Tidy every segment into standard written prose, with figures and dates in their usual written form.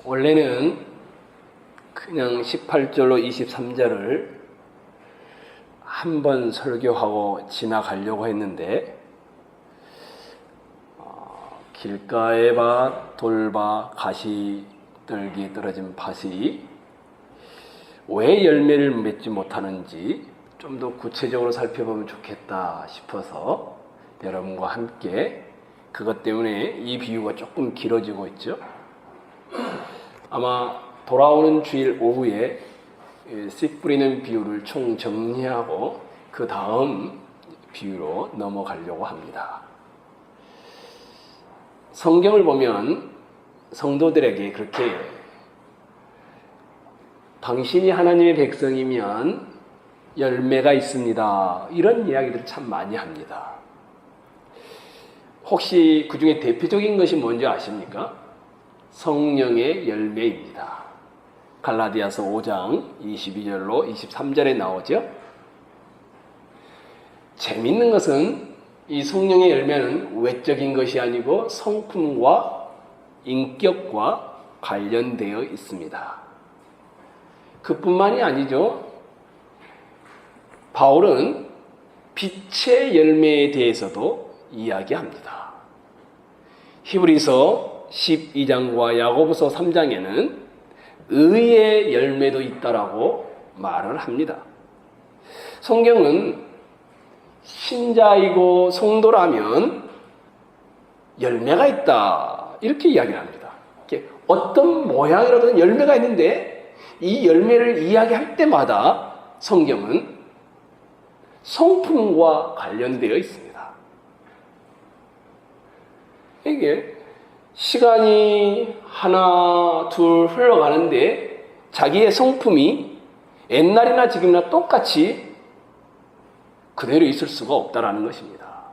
원래는 그냥 18절로 23절을 한 번 설교하고 지나가려고 했는데 길가의 밭, 돌밭, 가시떨기에 떨어진 밭이 왜 열매를 맺지 못하는지 좀 더 구체적으로 살펴보면 좋겠다 싶어서 여러분과 함께 그것 때문에 이 비유가 조금 길어지고 있죠. 아마 돌아오는 주일 오후에 씨 뿌리는 비유를 총 정리하고 그 다음 비유로 넘어가려고 합니다. 성경을 보면 성도들에게 그렇게 당신이 하나님의 백성이면 열매가 있습니다, 이런 이야기들을 참 많이 합니다. 혹시 그 중에 대표적인 것이 뭔지 아십니까? 성령의 열매입니다. 갈라디아서 5장 22절로 23절에 나오죠. 재밌는 것은 이 성령의 열매는 외적인 것이 아니고 성품과 인격과 관련되어 있습니다. 그뿐만이 아니죠. 바울은 빛의 열매에 대해서도 이야기합니다. 히브리서 12장과 야고보서 3장에는 의의 열매도 있다라고 말을 합니다. 성경은 신자이고 성도라면 열매가 있다, 이렇게 이야기를 합니다. 어떤 모양이라든 열매가 있는데 이 열매를 이야기할 때마다 성경은 성품과 관련되어 있습니다. 이게 시간이 하나 둘 흘러가는데 자기의 성품이 옛날이나 지금이나 똑같이 그대로 있을 수가 없다라는 것입니다.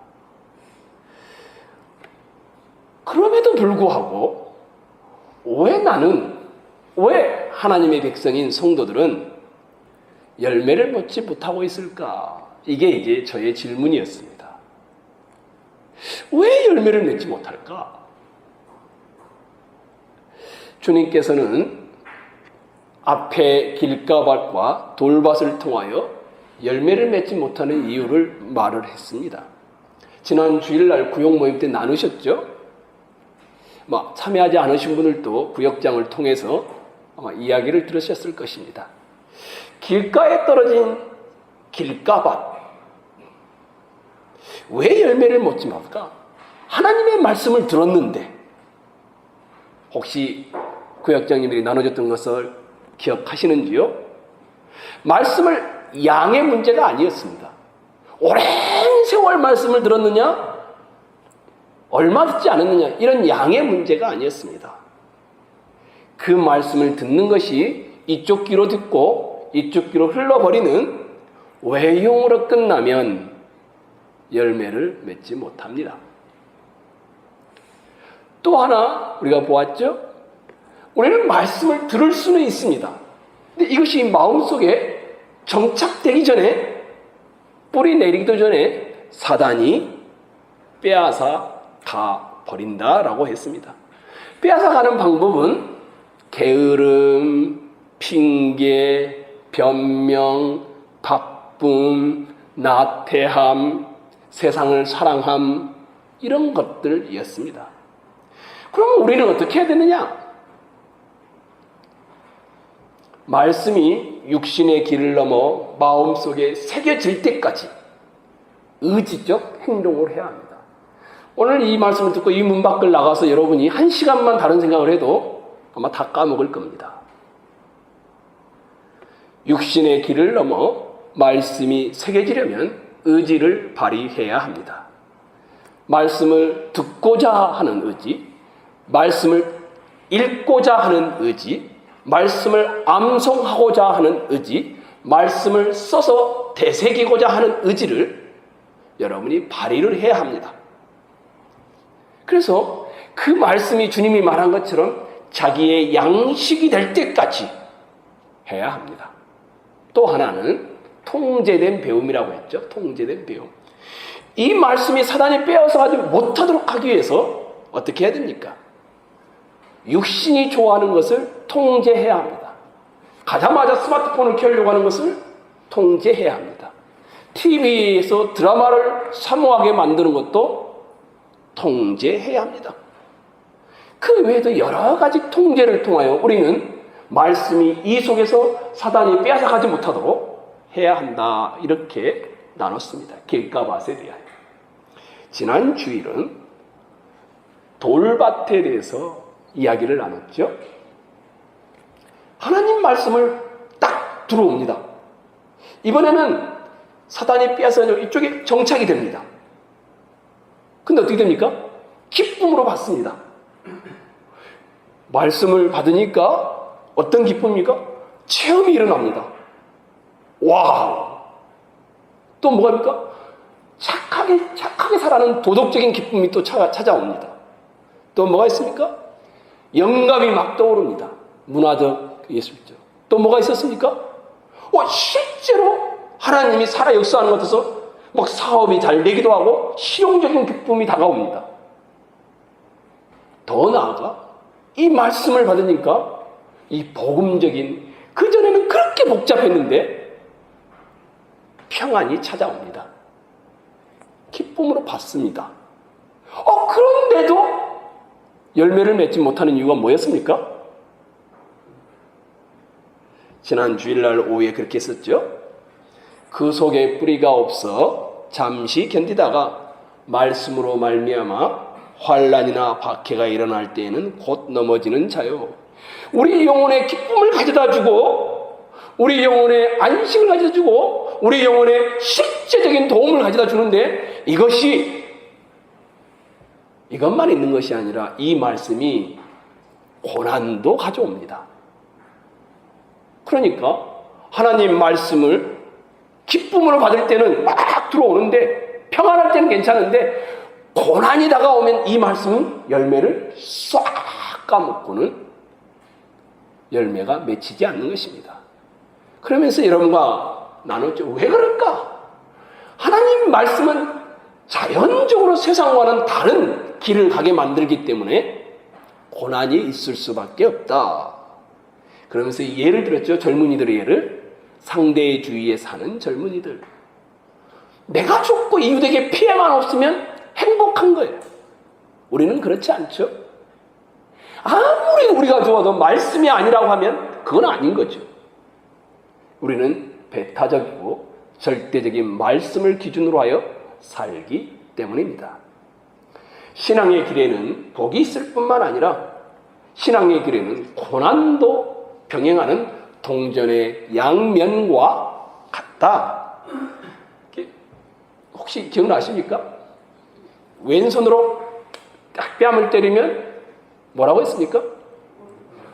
그럼에도 불구하고 왜 하나님의 백성인 성도들은 열매를 맺지 못하고 있을까? 이게 이제 저의 질문이었습니다. 왜 열매를 맺지 못할까? 주님께서는 앞에 길가밭과 돌밭을 통하여 열매를 맺지 못하는 이유를 말을 했습니다. 지난 주일날 구역 모임 때 나누셨죠? 참여하지 않으신 분들도 구역장을 통해서 아마 이야기를 들으셨을 것입니다. 길가에 떨어진 길가밭, 왜 열매를 맺지 못할까? 하나님의 말씀을 들었는데, 혹시 구역장님들이 나눠줬던 것을 기억하시는지요? 말씀을 양의 문제가 아니었습니다. 오랜 세월 말씀을 들었느냐? 얼마 듣지 않았느냐? 이런 양의 문제가 아니었습니다. 그 말씀을 듣는 것이 이쪽 귀로 듣고 이쪽 귀로 흘러버리는 외용으로 끝나면 열매를 맺지 못합니다. 또 하나 우리가 보았죠? 우리는 말씀을 들을 수는 있습니다. 근데 이것이 마음속에 정착되기 전에, 뿌리 내리기도 전에 사단이 빼앗아 가버린다라고 했습니다. 빼앗아 가는 방법은 게으름, 핑계, 변명, 바쁨, 나태함, 세상을 사랑함, 이런 것들이었습니다. 그럼 우리는 어떻게 해야 되느냐? 말씀이 육신의 길을 넘어 마음속에 새겨질 때까지 의지적 행동을 해야 합니다. 오늘 이 말씀을 듣고 이 문 밖을 나가서 여러분이 1시간만 다른 생각을 해도 아마 다 까먹을 겁니다. 육신의 길을 넘어 말씀이 새겨지려면 의지를 발휘해야 합니다. 말씀을 듣고자 하는 의지, 말씀을 읽고자 하는 의지, 말씀을 암송하고자 하는 의지, 말씀을 써서 되새기고자 하는 의지를 여러분이 발휘를 해야 합니다. 그래서 그 말씀이 주님이 말한 것처럼 자기의 양식이 될 때까지 해야 합니다. 또 하나는 통제된 배움이라고 했죠. 통제된 배움. 이 말씀이 사단이 빼앗아가지 못하도록 하기 위해서 어떻게 해야 됩니까? 육신이 좋아하는 것을 통제해야 합니다. 가자마자 스마트폰을 켜려고 하는 것을 통제해야 합니다. TV에서 드라마를 사모하게 만드는 것도 통제해야 합니다. 그 외에도 여러 가지 통제를 통하여 우리는 말씀이 이 속에서 사단이 빼앗아가지 못하도록 해야 한다. 이렇게 나눴습니다. 길가밭에 대하여. 지난 주일은 돌밭에 대해서 이야기를 나눴죠. 하나님 말씀을 딱 들어옵니다. 이번에는 사단이 빼앗아 이쪽에 정착이 됩니다. 근데 어떻게 됩니까? 기쁨으로 받습니다. 말씀을 받으니까 어떤 기쁨입니까? 체험이 일어납니다. 와우! 또 뭐가 입니까? 착하게 살아가는 도덕적인 기쁨이 또 찾아옵니다. 또 뭐가 있습니까? 영감이 막 떠오릅니다. 문화적, 예술적. 또 뭐가 있었습니까? 실제로 하나님이 살아 역사하는 것 같아서 막 사업이 잘 되기도 하고 실용적인 기쁨이 다가옵니다. 더 나아가 이 말씀을 받으니까 이 복음적인, 그전에는 그렇게 복잡했는데 평안이 찾아옵니다. 기쁨으로 받습니다. 그런데도 열매를 맺지 못하는 이유가 뭐였습니까? 지난 주일날 오후에 그렇게 했었죠. 그 속에 뿌리가 없어 잠시 견디다가 말씀으로 말미암아 환난이나 박해가 일어날 때에는 곧 넘어지는 자요. 우리 영혼에 기쁨을 가져다주고 우리 영혼에 안식을 가져다주고 우리 영혼에 실제적인 도움을 가져다주는데 이것만 있는 것이 아니라 이 말씀이 고난도 가져옵니다. 그러니까 하나님 말씀을 기쁨으로 받을 때는 막 들어오는데 평안할 때는 괜찮은데 고난이 다가오면 이 말씀은 열매를 싹 까먹고는 열매가 맺히지 않는 것입니다. 그러면서 여러분과 나눴죠. 왜 그럴까? 하나님 말씀은 자연적으로 세상과는 다른 길을 가게 만들기 때문에 고난이 있을 수밖에 없다. 그러면서 예를 들었죠. 젊은이들의 예를. 상대의 주위에 사는 젊은이들. 내가 죽고 이웃에게 피해만 없으면 행복한 거예요. 우리는 그렇지 않죠. 아무리 우리가 좋아도 말씀이 아니라고 하면 그건 아닌 거죠. 우리는 배타적이고 절대적인 말씀을 기준으로 하여 살기 때문입니다. 신앙의 길에는 복이 있을 뿐만 아니라 신앙의 길에는 고난도 병행하는 동전의 양면과 같다. 혹시 기억나십니까? 왼손으로 딱 뺨을 때리면 뭐라고 했습니까?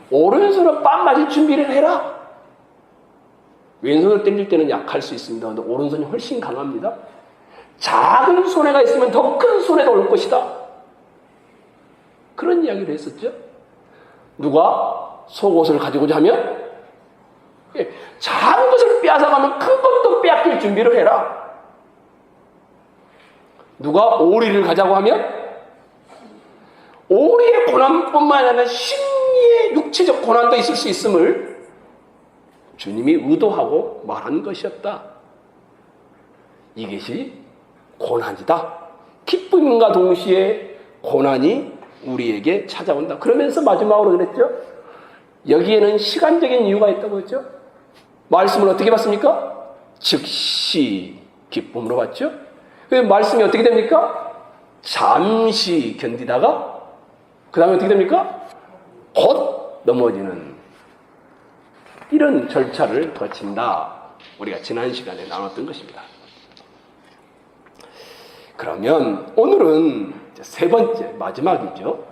오른손으로 뺨 맞을 준비를 해라. 왼손을 때릴 때는 약할 수 있습니다. 그런데 오른손이 훨씬 강합니다. 작은 손해가 있으면 더 큰 손해가 올 것이다. 그런 이야기를 했었죠. 누가 속옷을 가지고자 하면 작은 것을 빼앗아가면 큰 것도 빼앗길 준비를 해라. 누가 오리를 가자고 하면 오리의 고난뿐만 아니라 심리의 육체적 고난도 있을 수 있음을 주님이 의도하고 말한 것이었다. 이것이 고난이다. 기쁨과 동시에 고난이 우리에게 찾아온다. 그러면서 마지막으로 그랬죠. 여기에는 시간적인 이유가 있다고 했죠. 말씀을 어떻게 받습니까? 즉시 기쁨으로 받죠. 그 말씀이 어떻게 됩니까? 잠시 견디다가 그 다음에 어떻게 됩니까? 곧 넘어지는 이런 절차를 거친다. 우리가 지난 시간에 나눴던 것입니다. 그러면 오늘은 세 번째 마지막이죠.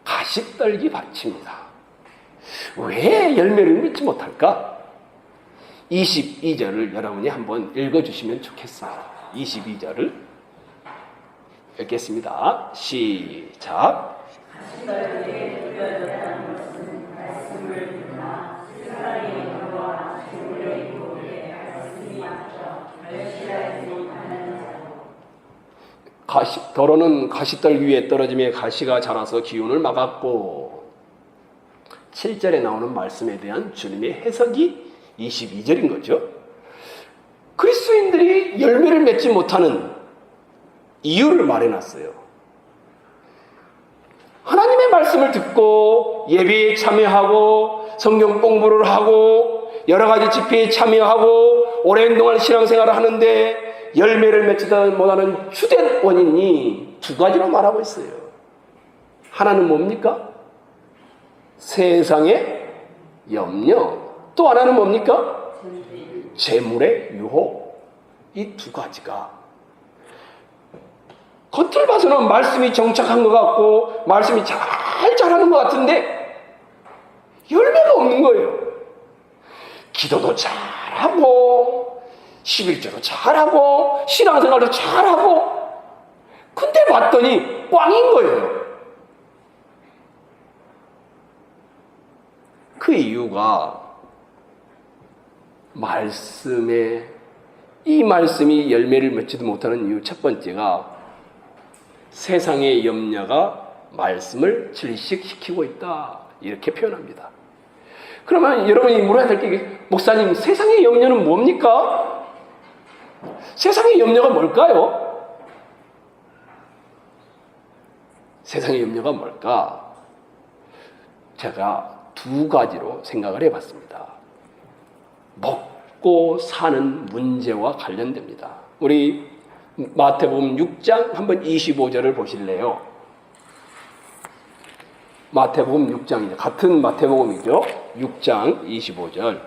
가시떨기 밭입니다. 왜 열매를 맺지 못할까? 22절을 여러분이 한번 읽어주시면 좋겠습니다. 22절을 읽겠습니다. 시작. 더러는 가시떨기 위에 떨어짐에 가시가 자라서 기운을 막았고 7절에 나오는 말씀에 대한 주님의 해석이 22절인 거죠. 그리스도인들이 열매를 맺지 못하는 이유를 말해놨어요. 하나님의 말씀을 듣고 예배에 참여하고 성경 공부를 하고 여러 가지 집회에 참여하고 오랜 동안 신앙생활을 하는데 열매를 맺지 못하는 주된 원인이 두 가지로 말하고 있어요. 하나는 뭡니까? 세상의 염려. 또 하나는 뭡니까? 재물의 유혹. 이 두 가지가 겉을 봐서는 말씀이 정착한 것 같고 말씀이 잘 자라는 것 같은데 열매가 없는 거예요. 기도도 잘하고 11조도 잘하고 신앙생활도 잘하고 근데 봤더니 꽝인 거예요. 그 이유가 이 말씀이 열매를 맺지도 못하는 이유 첫 번째가 세상의 염려가 말씀을 질식시키고 있다. 이렇게 표현합니다. 그러면 여러분이 물어야 될 게 목사님 세상의 염려는 뭡니까? 세상의 염려가 뭘까요? 세상의 염려가 뭘까? 제가 두 가지로 생각을 해봤습니다. 먹고 사는 문제와 관련됩니다. 우리 마태복음 6장 한번 25절을 보실래요? 마태복음 6장이죠. 같은 마태복음이죠. 6장 25절.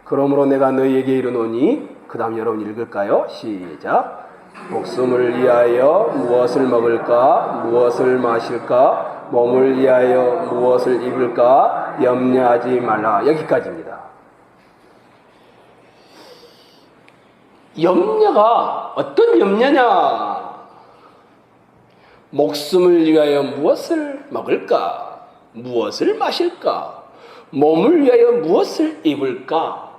그러므로 내가 너희에게 이르노니 그 다음 여러분 읽을까요? 시작. 목숨을 위하여 무엇을 먹을까? 무엇을 마실까? 몸을 위하여 무엇을 입을까? 염려하지 말라. 여기까지입니다. 염려가 어떤 염려냐? 목숨을 위하여 무엇을 먹을까? 무엇을 마실까? 몸을 위하여 무엇을 입을까?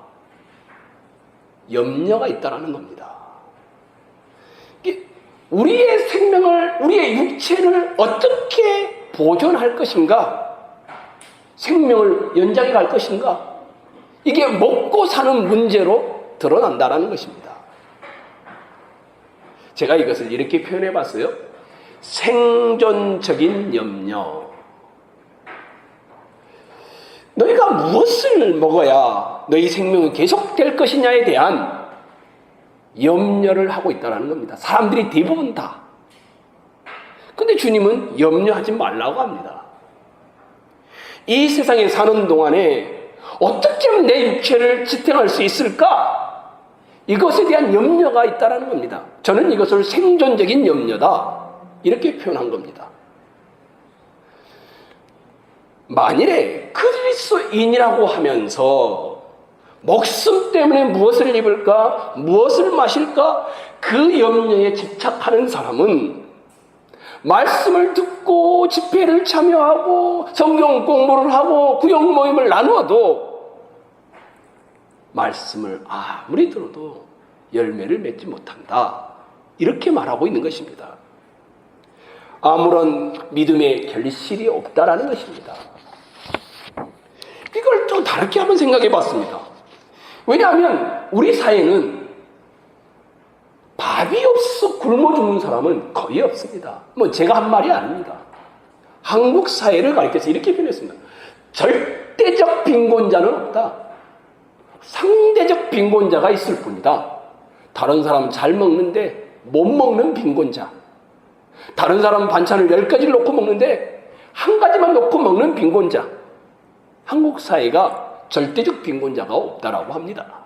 염려가 있다는 겁니다. 우리의 생명을, 우리의 육체를 어떻게 보존할 것인가? 생명을 연장해 갈 것인가? 이게 먹고 사는 문제로 드러난다는 것입니다. 제가 이것을 이렇게 표현해 봤어요. 생존적인 염려. 너희가 무엇을 먹어야 너희 생명이 계속될 것이냐에 대한 염려를 하고 있다는 겁니다. 사람들이 대부분 다. 근데 주님은 염려하지 말라고 합니다. 이 세상에 사는 동안에 어떻게 하면 내 육체를 지탱할 수 있을까? 이것에 대한 염려가 있다는 겁니다. 저는 이것을 생존적인 염려다. 이렇게 표현한 겁니다. 만일에 그리스도인이라고 하면서 목숨 때문에 무엇을 입을까? 무엇을 마실까? 그 염려에 집착하는 사람은 말씀을 듣고 집회를 참여하고 성경 공부를 하고 구역 모임을 나누어도 말씀을 아무리 들어도 열매를 맺지 못한다. 이렇게 말하고 있는 것입니다. 아무런 믿음의 결실이 없다라는 것입니다. 이걸 좀 다르게 한번 생각해 봤습니다. 왜냐하면 우리 사회는 밥이 없어 굶어 죽는 사람은 거의 없습니다. 제가 한 말이 아닙니다. 한국 사회를 가리켜서 이렇게 표현했습니다. 절대적 빈곤자는 없다. 상대적 빈곤자가 있을 뿐이다. 다른 사람은 잘 먹는데 못 먹는 빈곤자. 다른 사람은 반찬을 10가지를 놓고 먹는데 한 가지만 놓고 먹는 빈곤자. 한국 사회가 절대적 빈곤자가 없다라고 합니다.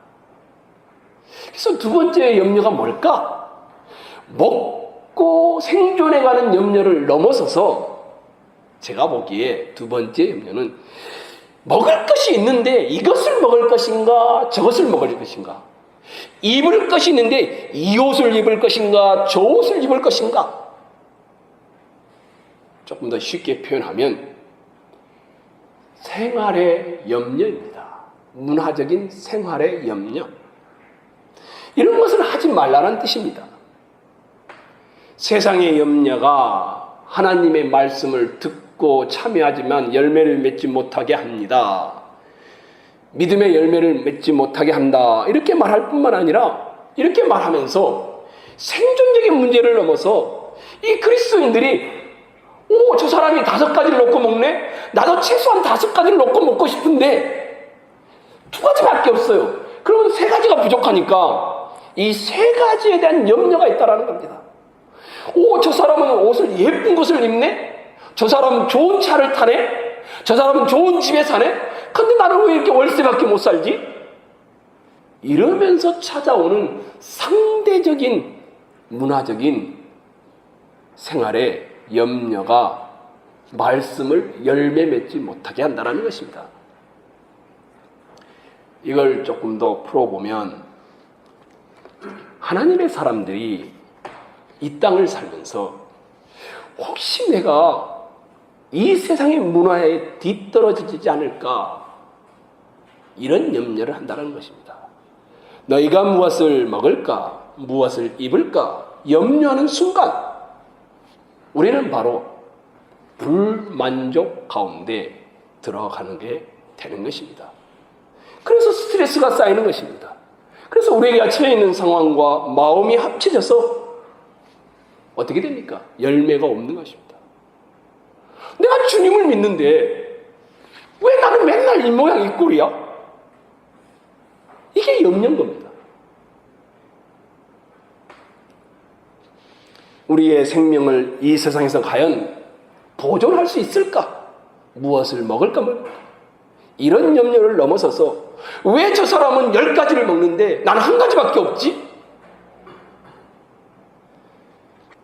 그래서 두 번째 염려가 뭘까? 먹고 생존해가는 염려를 넘어서서 제가 보기에 두 번째 염려는 먹을 것이 있는데 이것을 먹을 것인가 저것을 먹을 것인가, 입을 것이 있는데 이 옷을 입을 것인가 저 옷을 입을 것인가. 조금 더 쉽게 표현하면 생활의 염려입니다. 문화적인 생활의 염려. 이런 것을 하지 말라는 뜻입니다. 세상의 염려가 하나님의 말씀을 듣고 참여하지만 열매를 맺지 못하게 합니다. 믿음의 열매를 맺지 못하게 한다. 이렇게 말할 뿐만 아니라 이렇게 말하면서 생존적인 문제를 넘어서 이 그리스도인들이 저 사람이 5가지를 놓고 먹네? 나도 최소한 5가지를 놓고 먹고 싶은데 2가지밖에 없어요. 그러면 3가지가 부족하니까 이 3가지에 대한 염려가 있다는 겁니다. 저 사람은 옷을 예쁜 것을 입네? 저 사람은 좋은 차를 타네? 저 사람은 좋은 집에 사네? 근데 나는 왜 이렇게 월세밖에 못 살지? 이러면서 찾아오는 상대적인 문화적인 생활의 염려가 말씀을 열매 맺지 못하게 한다는 것입니다. 이걸 조금 더 풀어보면 하나님의 사람들이 이 땅을 살면서 혹시 내가 이 세상의 문화에 뒤떨어지지 않을까 이런 염려를 한다는 것입니다. 너희가 무엇을 먹을까 무엇을 입을까 염려하는 순간 우리는 바로 불만족 가운데 들어가는 게 되는 것입니다. 그래서 스트레스가 쌓이는 것입니다. 그래서 우리가 처해 있는 상황과 마음이 합쳐져서 어떻게 됩니까? 열매가 없는 것입니다. 내가 주님을 믿는데 왜 나는 맨날 이 모양 이 꼴이야? 이게 염려인 겁니다. 우리의 생명을 이 세상에서 과연 보존할 수 있을까? 무엇을 먹을까 말까? 이런 염려를 넘어서서 왜 저 사람은 10가지를 먹는데 나는 1가지밖에 없지?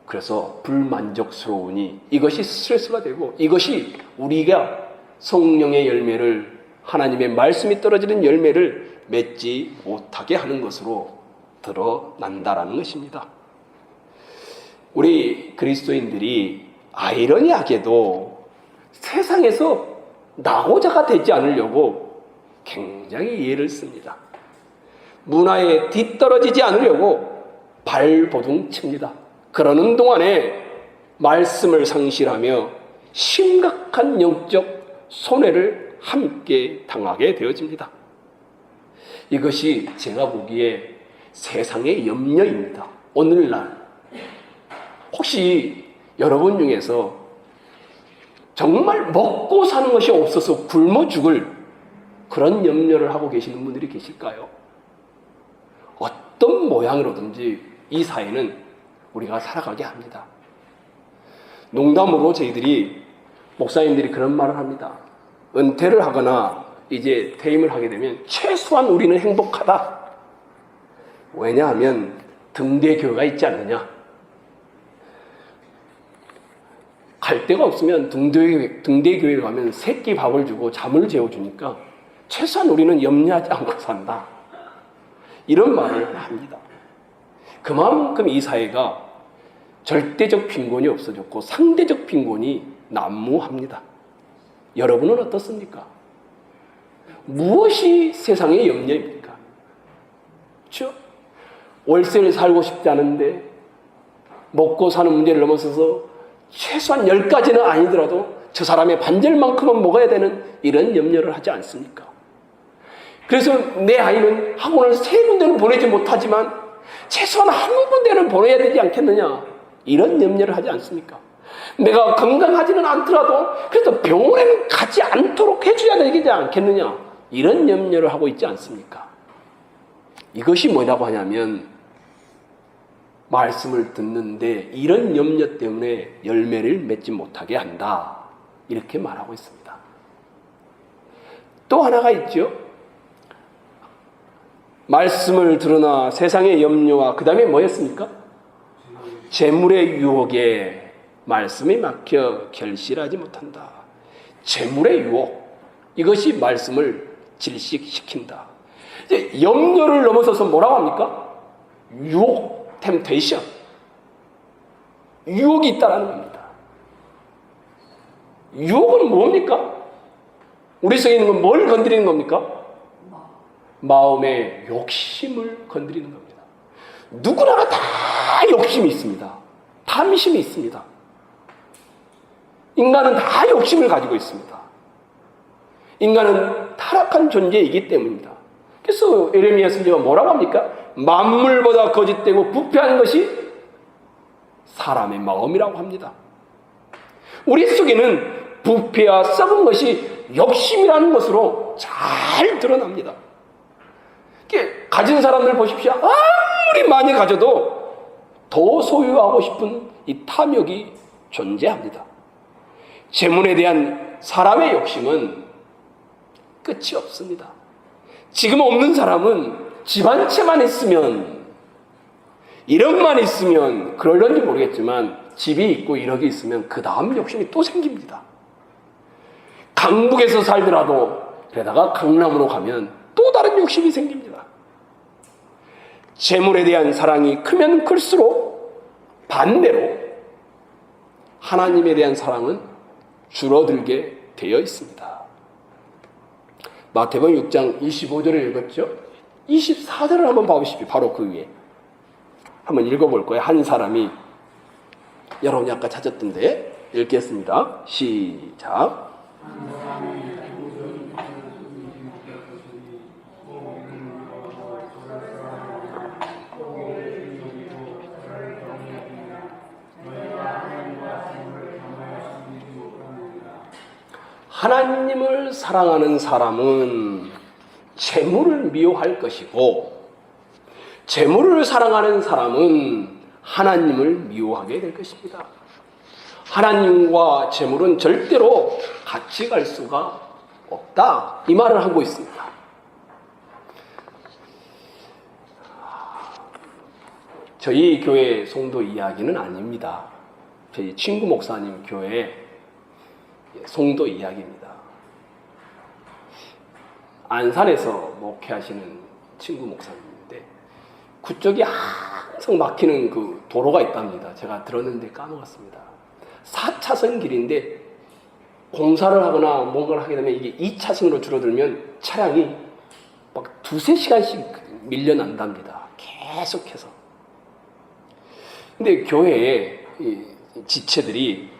그래서 불만족스러우니 이것이 스트레스가 되고 이것이 우리가 성령의 열매를 하나님의 말씀이 떨어지는 열매를 맺지 못하게 하는 것으로 드러난다라는 것입니다. 우리 그리스도인들이 아이러니하게도 세상에서 나고자가 되지 않으려고 굉장히 예를 씁니다. 문화에 뒤떨어지지 않으려고 발버둥 칩니다. 그러는 동안에 말씀을 상실하며 심각한 영적 손해를 함께 당하게 되어집니다. 이것이 제가 보기에 세상의 염려입니다. 오늘날 혹시 여러분 중에서 정말 먹고 사는 것이 없어서 굶어 죽을 그런 염려를 하고 계시는 분들이 계실까요? 어떤 모양으로든지 이 사회는 우리가 살아가게 합니다. 농담으로 저희들이 목사님들이 그런 말을 합니다. 은퇴를 하거나 이제 퇴임을 하게 되면 최소한 우리는 행복하다. 왜냐하면 등대교회가 있지 않느냐. 갈 데가 없으면 등대교회에 가면 새끼 밥을 주고 잠을 재워주니까 최소한 우리는 염려하지 않고 산다. 이런 말을 합니다. 그만큼 이 사회가 절대적 빈곤이 없어졌고 상대적 빈곤이 난무합니다. 여러분은 어떻습니까? 무엇이 세상의 염려입니까? 그렇죠? 월세를 살고 싶지 않은데 먹고 사는 문제를 넘어서서 최소한 10가지는 아니더라도 저 사람의 반절만큼은 먹어야 되는 이런 염려를 하지 않습니까? 그래서 내 아이는 학원을 3군데는 보내지 못하지만 최소한 한 군데는 보내야 되지 않겠느냐 이런 염려를 하지 않습니까? 내가 건강하지는 않더라도 그래도 병원에는 가지 않도록 해줘야 되지 않겠느냐 이런 염려를 하고 있지 않습니까? 이것이 뭐라고 하냐면 말씀을 듣는데 이런 염려 때문에 열매를 맺지 못하게 한다 이렇게 말하고 있습니다. 또 하나가 있죠. 말씀을 들으나 세상의 염려와 그 다음에 뭐였습니까? 재물의 유혹에 말씀이 막혀 결실하지 못한다. 재물의 유혹 이것이 말씀을 질식시킨다. 이제 염려를 넘어서서 뭐라고 합니까? 유혹, 템테이션 유혹이 있다라는 겁니다. 유혹은 뭡니까? 우리 속에 있는 건 뭘 건드리는 겁니까? 마음의 욕심을 건드리는 겁니다. 누구나 다 욕심이 있습니다. 탐심이 있습니다. 인간은 다 욕심을 가지고 있습니다. 인간은 타락한 존재이기 때문입니다. 그래서 에레미야 선지자가 뭐라고 합니까? 만물보다 거짓되고 부패한 것이 사람의 마음이라고 합니다. 우리 속에는 부패와 썩은 것이 욕심이라는 것으로 잘 드러납니다. 가진 사람들 보십시오. 아무리 많이 가져도 더 소유하고 싶은 이 탐욕이 존재합니다. 재물에 대한 사람의 욕심은 끝이 없습니다. 지금 없는 사람은 집 한 채만 있으면, 1억만 있으면 그럴런지 모르겠지만 집이 있고 1억이 있으면 그 다음 욕심이 또 생깁니다. 강북에서 살더라도 게다가 강남으로 가면 또 다른 욕심이 생깁니다. 재물에 대한 사랑이 크면 클수록 반대로 하나님에 대한 사랑은 줄어들게 되어 있습니다. 마태복음 6장 25절을 읽었죠? 24절을 한번 봐보십시오. 바로 그 위에 한번 읽어볼 거예요. 한 사람이, 여러분이 아까 찾았던데 읽겠습니다. 시작. 하나님을 사랑하는 사람은 재물을 미워할 것이고, 재물을 사랑하는 사람은 하나님을 미워하게 될 것입니다. 하나님과 재물은 절대로 같이 갈 수가 없다, 이 말을 하고 있습니다. 저희 교회 성도 이야기는 아닙니다. 저희 친구 목사님 교회 성도 이야기입니다. 안산에서 목회하시는 친구 목사님인데 그쪽이 항상 막히는 그 도로가 있답니다. 제가 들었는데 까먹었습니다. 4차선 길인데 공사를 하거나 뭔가를 하게 되면 이게 2차선으로 줄어들면 차량이 막 2-3시간씩 밀려난답니다. 계속해서. 근데 교회에 이 지체들이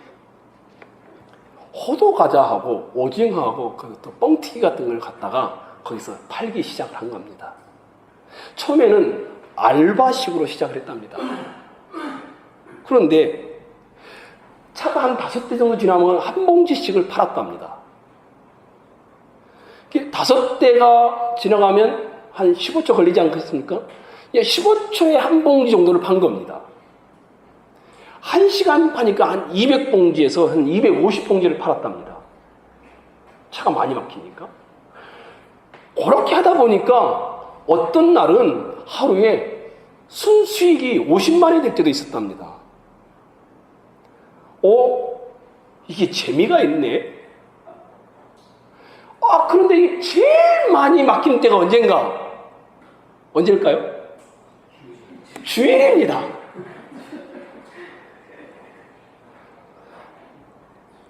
호두 과자하고 오징어하고 또 뻥튀기 같은 걸 갖다가 거기서 팔기 시작을 한 겁니다. 처음에는 알바식으로 시작을 했답니다. 그런데 차가 한 5대 정도 지나면 한 봉지씩을 팔았답니다. 5대가 지나가면 한 15초 걸리지 않겠습니까? 15초에 한 봉지 정도를 판 겁니다. 1시간 파니까 한 200봉지에서 한 250봉지를 팔았답니다. 차가 많이 막히니까. 그렇게 하다 보니까 어떤 날은 하루에 순수익이 50만이 될 때도 있었답니다. 이게 재미가 있네. 그런데 이게 제일 많이 막히는 때가 언제일까요? 주일입니다.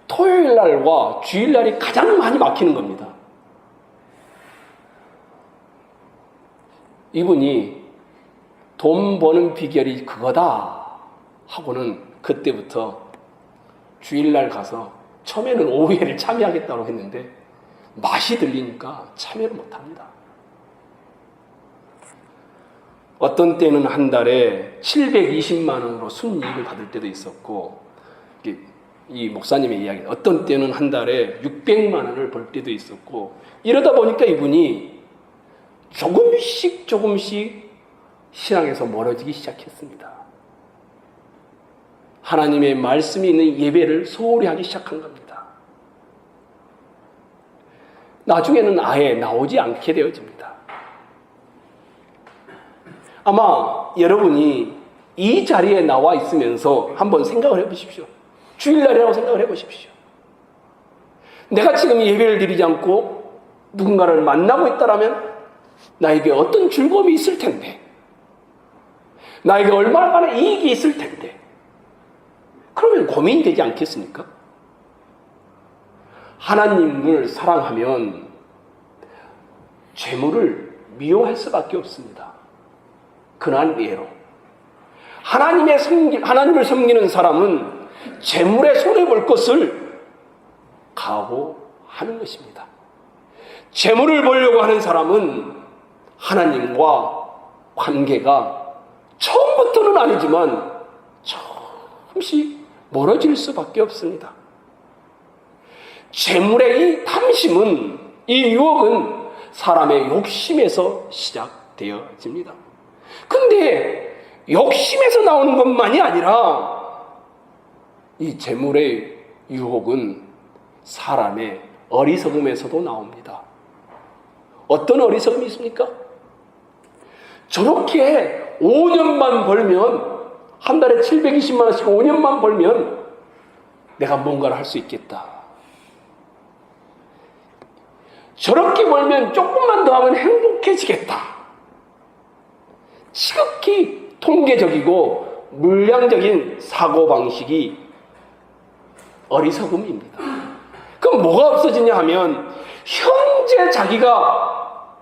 토요일 날과 주일 날이 가장 많이 막히는 겁니다. 이분이 돈 버는 비결이 그거다 하고는 그때부터 주일날 가서 처음에는 오후회를 참여하겠다고 했는데 맛이 들리니까 참여를 못합니다. 어떤 때는 한 달에 720만 원으로 순이익을 받을 때도 있었고, 이 목사님의 이야기, 어떤 때는 한 달에 600만 원을 벌 때도 있었고, 이러다 보니까 이분이 조금씩 신앙에서 멀어지기 시작했습니다. 하나님의 말씀이 있는 예배를 소홀히 하기 시작한 겁니다. 나중에는 아예 나오지 않게 되어집니다. 아마 여러분이 이 자리에 나와 있으면서 한번 생각을 해보십시오. 주일날이라고 생각을 해보십시오. 내가 지금 예배를 드리지 않고 누군가를 만나고 있다면 나에게 어떤 즐거움이 있을 텐데, 나에게 얼마나 이익이 있을 텐데, 그러면 고민이 되지 않겠습니까? 하나님을 사랑하면 재물을 미워할 수밖에 없습니다. 그러한 예로 하나님을 섬기는 사람은 재물에 손해볼 것을 각오하는 것입니다. 재물을 보려고 하는 사람은 하나님과 관계가 처음부터는 아니지만 조금씩 멀어질 수밖에 없습니다. 재물의 이 탐심은, 이 유혹은 사람의 욕심에서 시작되어집니다. 근데 욕심에서 나오는 것만이 아니라 이 재물의 유혹은 사람의 어리석음에서도 나옵니다. 어떤 어리석음이 있습니까? 저렇게 5년만 벌면, 한 달에 720만 원씩 5년만 벌면 내가 뭔가를 할 수 있겠다. 저렇게 벌면 조금만 더 하면 행복해지겠다. 지극히 통계적이고 물량적인 사고방식이 어리석음입니다. 그럼 뭐가 없어지냐 하면 현재 자기가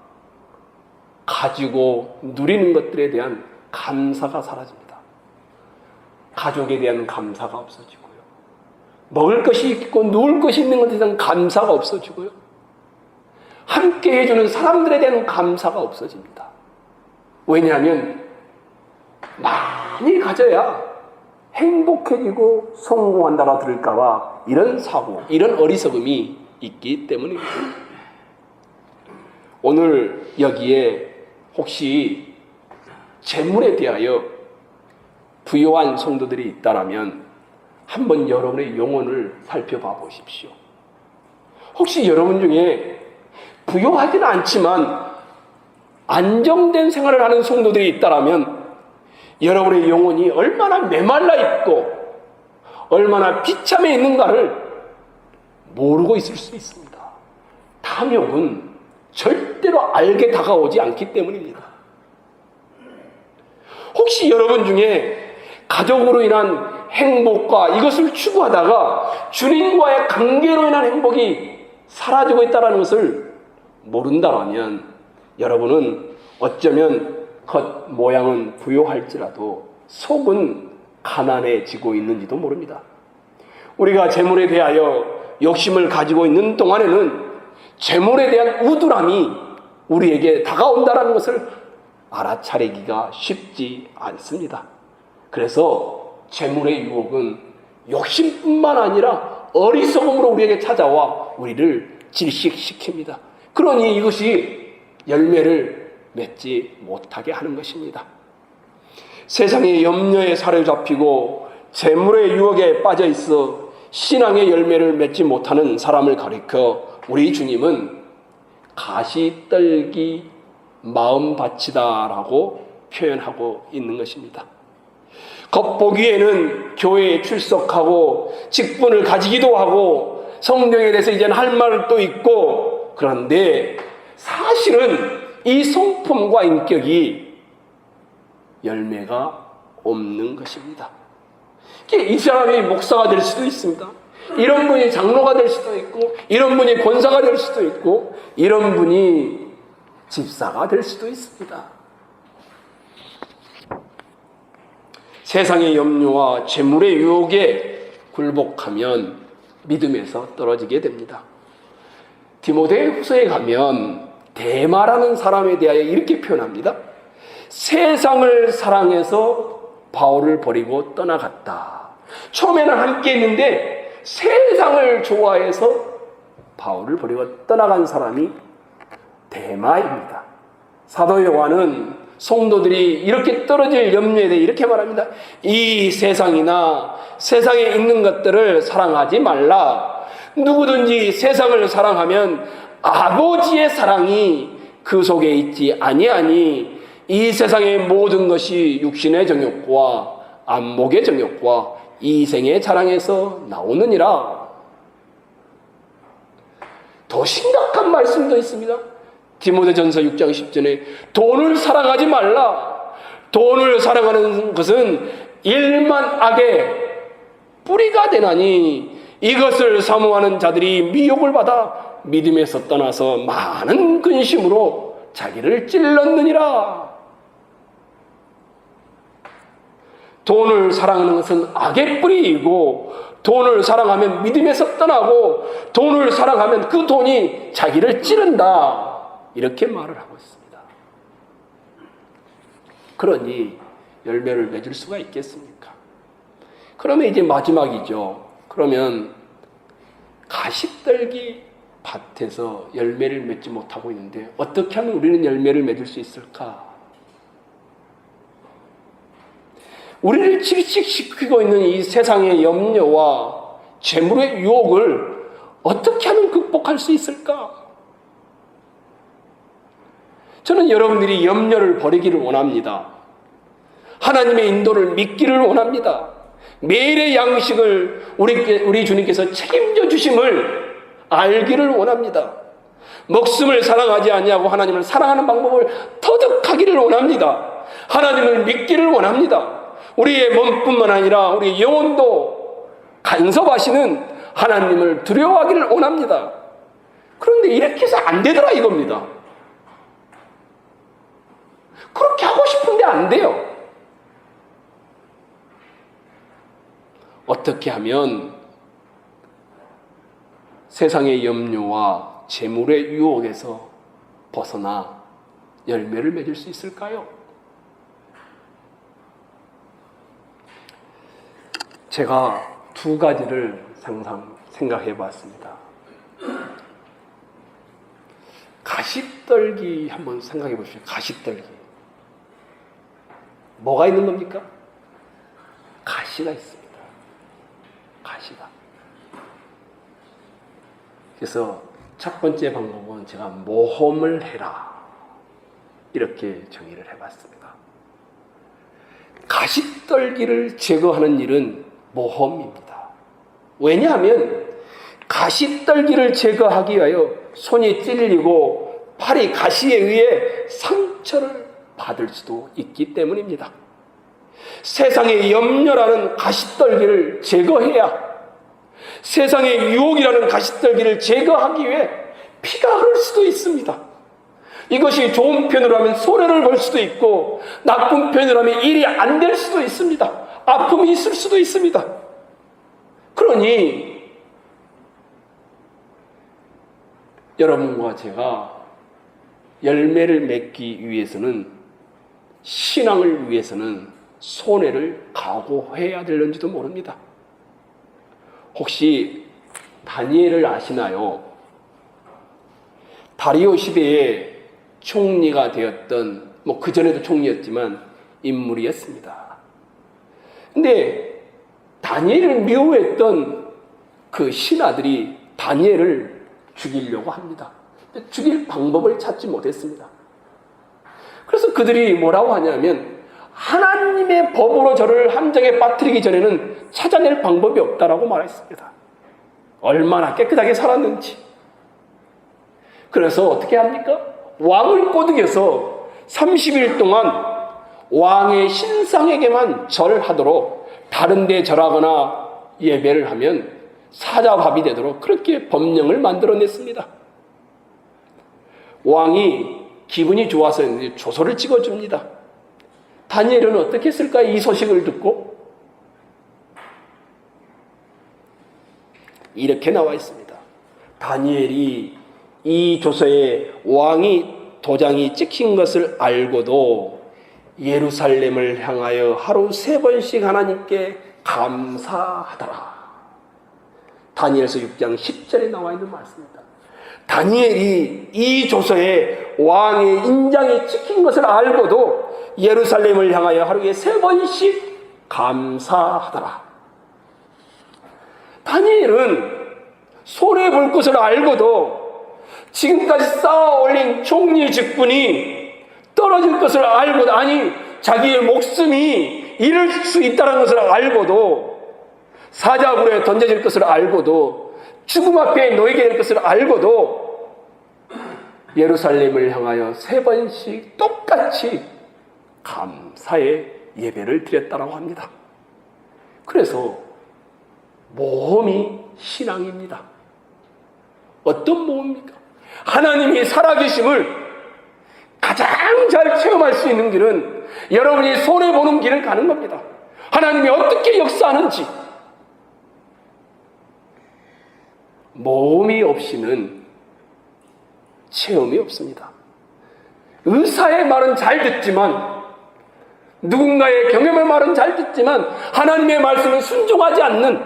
가지고 누리는 것들에 대한 감사가 사라집니다. 가족에 대한 감사가 없어지고요. 먹을 것이 있고 누울 것이 있는 것에 대한 감사가 없어지고요. 함께 해주는 사람들에 대한 감사가 없어집니다. 왜냐하면 많이 가져야 행복해지고 성공한다라 들을까봐 이런 사고, 이런 어리석음이 있기 때문입니다. 오늘 여기에 혹시 재물에 대하여 부요한 성도들이 있다라면 한번 여러분의 영혼을 살펴봐 보십시오. 혹시 여러분 중에 부요하지는 않지만 안정된 생활을 하는 성도들이 있다라면 여러분의 영혼이 얼마나 메말라 있고 얼마나 비참해 있는가를 모르고 있을 수 있습니다. 탐욕은 절대로 알게 다가오지 않기 때문입니다. 혹시 여러분 중에 가족으로 인한 행복과 이것을 추구하다가 주님과의 관계로 인한 행복이 사라지고 있다는 것을 모른다면 여러분은 어쩌면 겉모양은 부요할지라도 속은 가난해지고 있는지도 모릅니다. 우리가 재물에 대하여 욕심을 가지고 있는 동안에는 재물에 대한 우둔함이 우리에게 다가온다는 것을 알아차리기가 쉽지 않습니다. 그래서 재물의 유혹은 욕심뿐만 아니라 어리석음으로 우리에게 찾아와 우리를 질식시킵니다. 그러니 이것이 열매를 맺지 못하게 하는 것입니다. 세상의 염려에 사로잡히고 재물의 유혹에 빠져 있어 신앙의 열매를 맺지 못하는 사람을 가리켜 우리 주님은 가시떨기 마음밭이다라고 표현하고 있는 것입니다. 겉보기에는 교회에 출석하고 직분을 가지기도 하고 성경에 대해서 이제는 할 말도 있고, 그런데 사실은 이 성품과 인격이 열매가 없는 것입니다. 이 사람이 목사가 될 수도 있습니다. 이런 분이 장로가 될 수도 있고, 이런 분이 권사가 될 수도 있고, 이런 분이 집사가 될 수도 있습니다. 세상의 염려와 재물의 유혹에 굴복하면 믿음에서 떨어지게 됩니다. 디모데후서에 가면 데마라는 사람에 대하여 이렇게 표현합니다. 세상을 사랑해서 바울을 버리고 떠나갔다. 처음에는 함께 있는데 세상을 좋아해서 바울을 버리고 떠나간 사람이 데마입니다. 사도 요한은 성도들이 이렇게 떨어질 염려에 대해 이렇게 말합니다. 이 세상이나 세상에 있는 것들을 사랑하지 말라. 누구든지 세상을 사랑하면 아버지의 사랑이 그 속에 있지 아니하니 이 세상의 모든 것이 육신의 정욕과 안목의 정욕과 이생의 자랑에서 나오느니라. 더 심각한 말씀도 있습니다. 디모데전서 6장 10절에 돈을 사랑하지 말라. 돈을 사랑하는 것은 일만 악의 뿌리가 되나니 이것을 사모하는 자들이 미혹을 받아 믿음에서 떠나서 많은 근심으로 자기를 찔렀느니라. 돈을 사랑하는 것은 악의 뿌리이고, 돈을 사랑하면 믿음에서 떠나고, 돈을 사랑하면 그 돈이 자기를 찌른다. 이렇게 말을 하고 있습니다. 그러니 열매를 맺을 수가 있겠습니까? 그러면 이제 마지막이죠. 그러면 가시떨기 밭에서 열매를 맺지 못하고 있는데 어떻게 하면 우리는 열매를 맺을 수 있을까? 우리를 질식시키고 있는 이 세상의 염려와 재물의 유혹을 어떻게 하면 극복할 수 있을까? 저는 여러분들이 염려를 버리기를 원합니다. 하나님의 인도를 믿기를 원합니다. 매일의 양식을 우리 주님께서 책임져 주심을 알기를 원합니다. 목숨을 사랑하지 아니하고 하나님을 사랑하는 방법을 터득하기를 원합니다. 하나님을 믿기를 원합니다. 우리의 몸뿐만 아니라 우리 영혼도 간섭하시는 하나님을 두려워하기를 원합니다. 그런데 이렇게 해서 안 되더라 이겁니다. 그렇게 하고 싶은데 안 돼요. 어떻게 하면 세상의 염려와 재물의 유혹에서 벗어나 열매를 맺을 수 있을까요? 제가 두 가지를 생각해 봤습니다. 가시떨기 한번 생각해 보십시오. 가시떨기. 뭐가 있는 겁니까? 가시가 있습니다. 가시가. 그래서 첫 번째 방법은 제가 모험을 해라. 이렇게 정의를 해봤습니다. 가시떨기를 제거하는 일은 모험입니다. 왜냐하면 가시떨기를 제거하기 위하여 손이 찔리고 팔이 가시에 의해 상처를 받을 수도 있기 때문입니다. 세상의 염려라는 가시떨기를 제거해야, 세상의 유혹이라는 가시떨기를 제거하기 위해 피가 흐를 수도 있습니다. 이것이 좋은 편으로 하면 손해를 볼 수도 있고, 나쁜 편으로 하면 일이 안 될 수도 있습니다. 아픔이 있을 수도 있습니다. 그러니 여러분과 제가 열매를 맺기 위해서는, 신앙을 위해서는 손해를 각오해야 되는지도 모릅니다. 혹시 다니엘을 아시나요? 다리오 시대에 총리가 되었던, 그전에도 총리였지만 인물이었습니다. 근데 다니엘을 미워했던 그 신하들이 다니엘을 죽이려고 합니다. 죽일 방법을 찾지 못했습니다. 그래서 그들이 뭐라고 하냐면, 하나님의 법으로 저를 함정에 빠뜨리기 전에는 찾아낼 방법이 없다라고 말했습니다. 얼마나 깨끗하게 살았는지. 그래서 어떻게 합니까? 왕을 꼬드겨서 30일 동안 왕의 신상에게만 절하도록, 다른 데 절하거나 예배를 하면 사자밥이 되도록 그렇게 법령을 만들어냈습니다. 왕이 기분이 좋아서 조서를 찍어줍니다. 다니엘은 어떻게 했을까요? 이 소식을 듣고 이렇게 나와 있습니다. 다니엘이 이 조서에 왕이 도장이 찍힌 것을 알고도 예루살렘을 향하여 하루 3번씩 하나님께 감사하더라. 다니엘서 6장 10절에 나와 있는 말씀입니다. 다니엘이 이 조서에 왕의 인장이 찍힌 것을 알고도 예루살렘을 향하여 하루에 3번씩 감사하더라. 다니엘은 손해볼 것을 알고도 지금까지 쌓아 올린 총리 직분이 떨어질 것을 알고도, 아니 자기의 목숨이 잃을 수 있다는 것을 알고도, 사자굴에 던져질 것을 알고도, 죽음 앞에 놓이게 될 것을 알고도 예루살렘을 향하여 3번씩 똑같이 감사의 예배를 드렸다고 합니다. 그래서 모험이 신앙입니다. 어떤 모험입니까? 하나님이 살아계심을 가장 잘 체험할 수 있는 길은 여러분이 손해보는 길을 가는 겁니다. 하나님이 어떻게 역사하는지. 모험이 없이는 체험이 없습니다. 의사의 말은 잘 듣지만, 누군가의 경험의 말은 잘 듣지만 하나님의 말씀은 순종하지 않는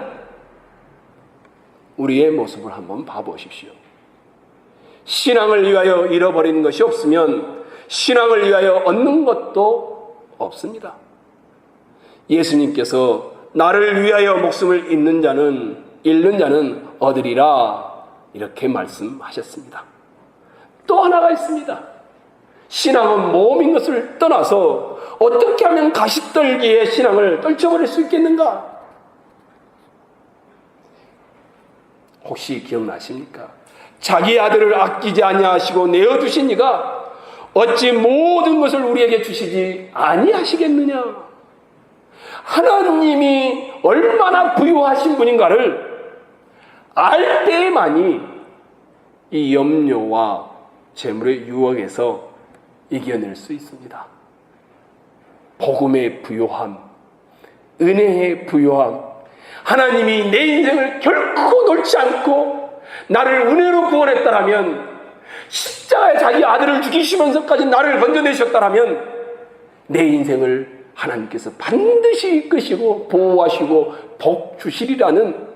우리의 모습을 한번 봐보십시오. 신앙을 위하여 잃어버리는 것이 없으면 신앙을 위하여 얻는 것도 없습니다. 예수님께서 나를 위하여 목숨을 잃는 자는 얻으리라 이렇게 말씀하셨습니다. 또 하나가 있습니다. 신앙은 모험인 것을 떠나서 어떻게 하면 가시떨기에 신앙을 떨쳐버릴 수 있겠는가? 혹시 기억나십니까? 자기 아들을 아끼지 아니하시고 내어주신 이가 어찌 모든 것을 우리에게 주시지 아니하시겠느냐? 하나님이 얼마나 부유하신 분인가를 알 때만이 이 염려와 재물의 유혹에서 이겨낼 수 있습니다. 복음의 부요함, 은혜의 부요함, 하나님이 내 인생을 결코 놓지 않고 나를 은혜로 구원했다라면, 십자가에 자기 아들을 죽이시면서까지 나를 건져내셨다라면 내 인생을 하나님께서 반드시 이끄시고 보호하시고 복 주시리라는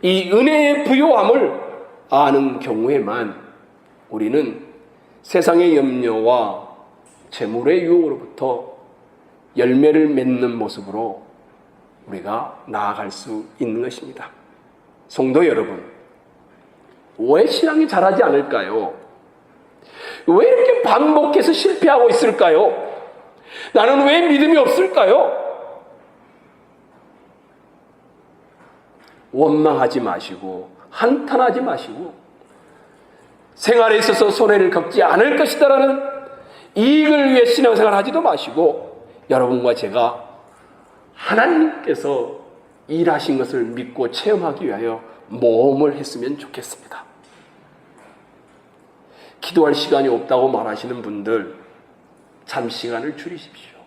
이 은혜의 부요함을 아는 경우에만 우리는 세상의 염려와 재물의 유혹으로부터 열매를 맺는 모습으로 우리가 나아갈 수 있는 것입니다. 성도 여러분, 왜 신앙이 자라지 않을까요? 왜 이렇게 반복해서 실패하고 있을까요? 나는 왜 믿음이 없을까요? 원망하지 마시고 한탄하지 마시고 생활에 있어서 손해를 겪지 않을 것이다라는 이익을 위해 신앙생활 하지도 마시고 여러분과 제가 하나님께서 일하신 것을 믿고 체험하기 위하여 모험을 했으면 좋겠습니다. 기도할 시간이 없다고 말하시는 분들, 잠시 시간을 줄이십시오.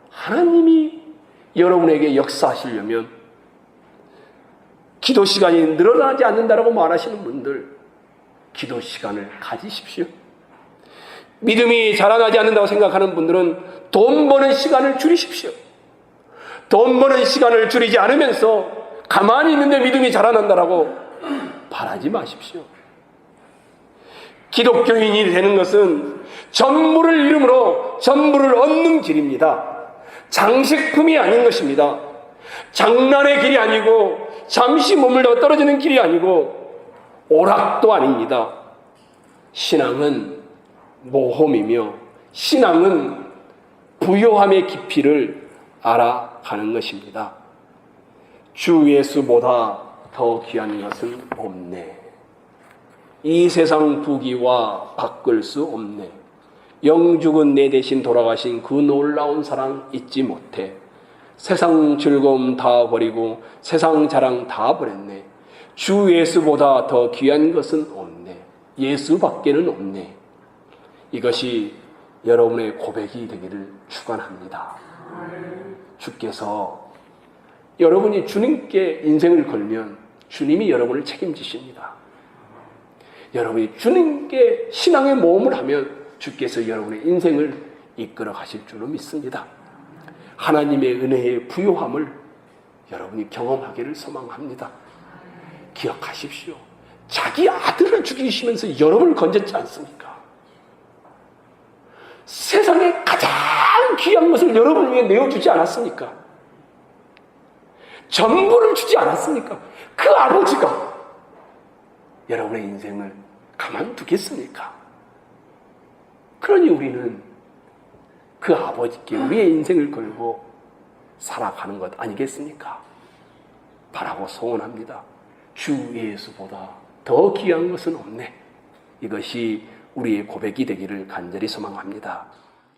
하나님이 여러분에게 역사하시려면 기도 시간이 늘어나지 않는다고 말하시는 분들, 기도 시간을 가지십시오. 믿음이 자라나지 않는다고 생각하는 분들은 돈 버는 시간을 줄이십시오. 돈 버는 시간을 줄이지 않으면서 가만히 있는데 믿음이 자라난다고 바라지 마십시오. 기독교인이 되는 것은 전부를 이름으로 전부를 얻는 길입니다. 장식품이 아닌 것입니다. 장난의 길이 아니고 잠시 머물다가 떨어지는 길이 아니고 오락도 아닙니다. 신앙은 모험이며 신앙은 부요함의 깊이를 알아가는 것입니다. 주 예수보다 더 귀한 것은 없네. 이 세상 부귀와 바꿀 수 없네. 영죽은 내 대신 돌아가신 그 놀라운 사랑 잊지 못해. 세상 즐거움 다 버리고 세상 자랑 다 버렸네. 주 예수보다 더 귀한 것은 없네. 예수밖에는 없네. 이것이 여러분의 고백이 되기를 축원합니다. 주께서 여러분이 주님께 인생을 걸면 주님이 여러분을 책임지십니다. 여러분이 주님께 신앙의 모험을 하면 주께서 여러분의 인생을 이끌어 가실 줄로 믿습니다. 하나님의 은혜의 부요함을 여러분이 경험하기를 소망합니다. 기억하십시오. 자기 아들을 죽이시면서 여러분을 건졌지 않습니까? 세상에 가장 귀한 것을 여러분을 위해 내어주지 않았습니까? 전부를 주지 않았습니까? 그 아버지가 여러분의 인생을 가만두겠습니까? 그러니 우리는 그 아버지께 우리의 인생을 걸고 살아가는 것 아니겠습니까? 바라고 소원합니다. 주 예수보다 더 귀한 것은 없네. 이것이 우리의 고백이 되기를 간절히 소망합니다.